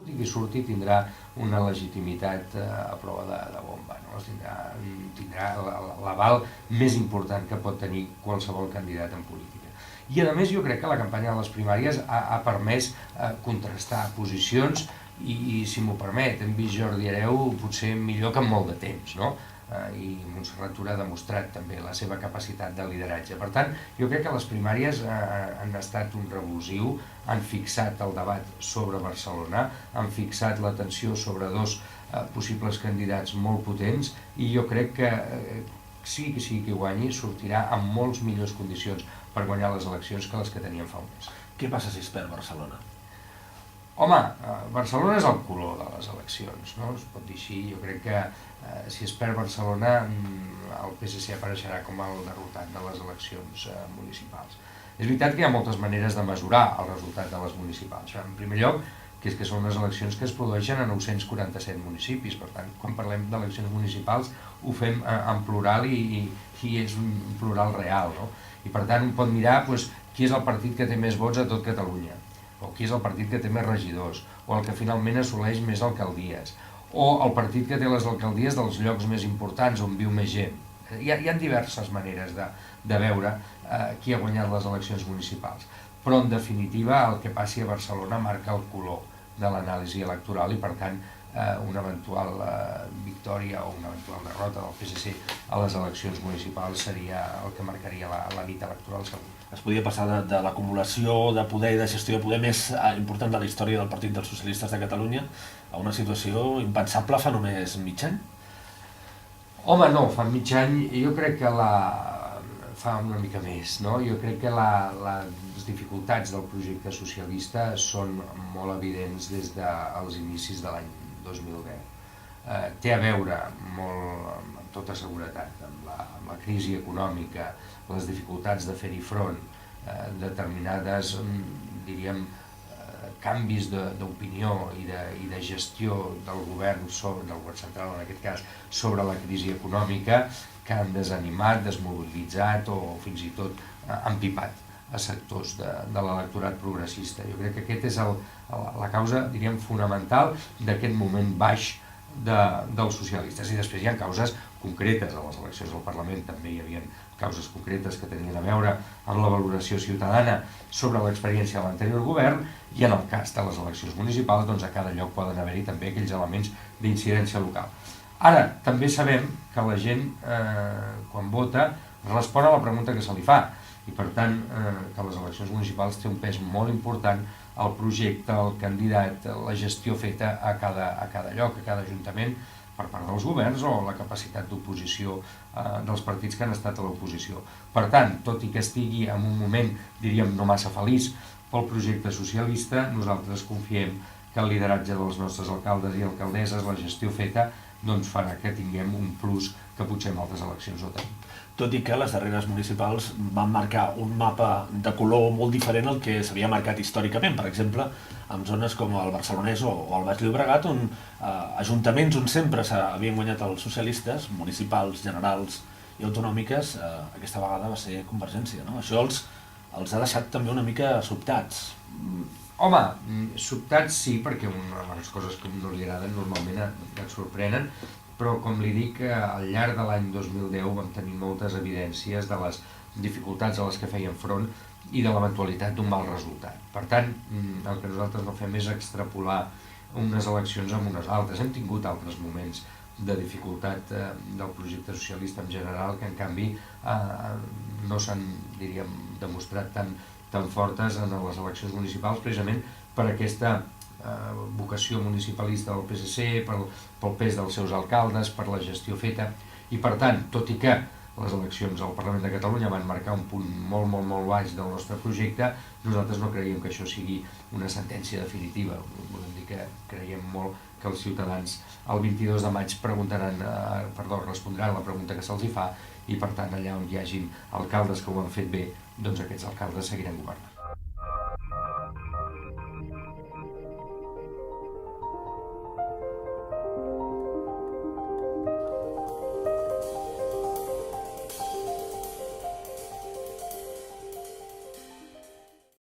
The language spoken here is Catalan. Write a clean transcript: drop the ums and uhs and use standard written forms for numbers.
qui surti tindrà una legitimitat a prova de bomba, no? Tindrà l'aval més important que pot tenir qualsevol candidat en política. I a més jo crec que la campanya de les primàries ha permès contrastar posicions i si m'ho permet, hem vist Jordi Hereu potser millor que en molt de temps, no? I Montserrat Tura ha demostrat també la seva capacitat de lideratge. Per tant, jo crec que les primàries han estat un revulsiu, han fixat el debat sobre Barcelona, han fixat l'atenció sobre dos possibles candidats molt potents i jo crec que sigui qui guanyi sortirà amb molts millors condicions per guanyar les eleccions que les que teníem fa un mes. Què passa si es perd Barcelona? Home, Barcelona és el color de les eleccions, no? Es pot dir així. Jo crec que si es perd Barcelona, el PSC apareixerà com el derrotat de les eleccions municipals. És veritat que hi ha moltes maneres de mesurar el resultat de les municipals. En primer lloc, que és que són unes eleccions que es produeixen a 947 municipis. Per tant, quan parlem d'eleccions municipals, ho fem en plural i és un plural real, no? I per tant, un pot mirar qui és el partit que té més vots a tot Catalunya, o qui és el partit que té més regidors, o el que finalment assoleix més alcaldies, o el partit que té les alcaldies dels llocs més importants on viu més gent. Hi ha diverses maneres de veure qui ha guanyat les eleccions municipals, però en definitiva el que passi a Barcelona marca el color de l'anàlisi electoral i per tant una eventual victòria o una eventual derrota del PSC a les eleccions municipals seria el que marcaria la nit electoral segur. Es podia passar de l'acumulació de poder i de gestió de poder més important de la història del Partit dels Socialistes de Catalunya a una situació impensable fa només mig any? Home, no, fa mig any, jo crec que fa una mica més, no? Jo crec que les dificultats del projecte socialista són molt evidents des dels inicis de l'any 2010. Té a veure molt, amb tota seguretat, amb la crisi econòmica, les dificultats de fer-hi front, determinades, diríem, canvis d'opinió i de gestió del govern central en aquest cas sobre la crisi econòmica que han desanimat, desmobilitzat o fins i tot empipat a sectors de l'electorat progressista. Jo crec que aquesta és la causa, diríem, fonamental d'aquest moment baix dels socialistes. I després hi ha causes concretes a les eleccions al Parlament, també hi havia causes concretes que tenien a veure amb la valoració ciutadana sobre l'experiència de l'anterior govern i en el cas de les eleccions municipals, doncs a cada lloc poden haver-hi també aquells elements d'incidència local. Ara, també sabem que la gent, quan vota, respon a la pregunta que se li fa i per tant que les eleccions municipals té un pes molt important el projecte, el candidat, la gestió feta a cada lloc, a cada ajuntament per part dels governs o la capacitat d'oposició dels partits que han estat a l'oposició. Per tant, tot i que estigui en un moment, diríem, no massa feliç pel projecte socialista, nosaltres confiem que el lideratge dels nostres alcaldes i alcaldesses, la gestió feta, doncs farà que tinguem un plus que potser en altres eleccions no tenim. Tot i que les darreres municipals van marcar un mapa de color molt diferent al que s'havia marcat històricament. Per exemple, en zones com el Barcelonès o el Baix Llobregat, on ajuntaments on sempre s'havien guanyat els socialistes, municipals, generals i autonòmiques, aquesta vegada va ser Convergència, no? Això els ha deixat també una mica sobtats. Home, sobtats sí, perquè les coses que no li agraden normalment et sorprenen, però com li dic, al llarg de l'any 2010 vam tenir moltes evidències de les dificultats a les que feien front i de l'eventualitat d'un mal resultat. Per tant, el que nosaltres no fem és extrapolar unes eleccions amb unes altres. Hem tingut altres moments de dificultat del projecte socialista en general que en canvi no s'han, diríem, demostrat tan fortes en les eleccions municipals precisament per aquesta vocació municipalista del PSC, pel pes dels seus alcaldes, per la gestió feta i per tant, tot i que les eleccions al Parlament de Catalunya van marcar un punt molt, molt, molt baix del nostre projecte, nosaltres no creiem que això sigui una sentència definitiva. Volem dir que creiem molt que els ciutadans el 22 de maig respondran la pregunta que se'ls fa i per tant allà on hi hagin alcaldes que ho han fet bé, doncs aquests alcaldes seguiran governant.